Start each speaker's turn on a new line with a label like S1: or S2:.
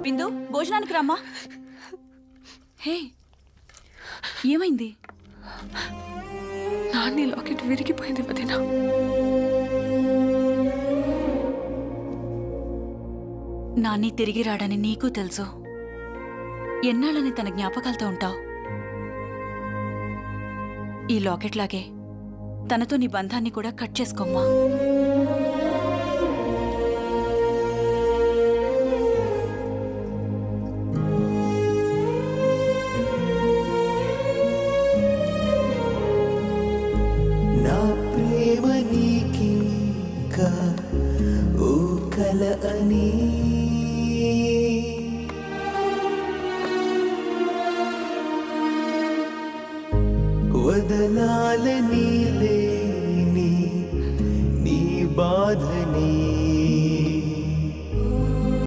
S1: బిందు భోజనానికి రమ్మా. హే ఏమైంది?
S2: నాని లాకెట్ విరిగిపోయింది వదినా.
S1: నాని తిరిగి రాడని నీకు తెలుసు. ఎన్నాళ్ళని తన జ్ఞాపకాలతో ఉంటావు? ఈ లాకెట్ లాగే తనతో నీ బంధాన్ని కూడా కట్ చేసుకోమ్మా.
S3: నా ప్రేమ నీకింకా ఓ కల అని వదలాలని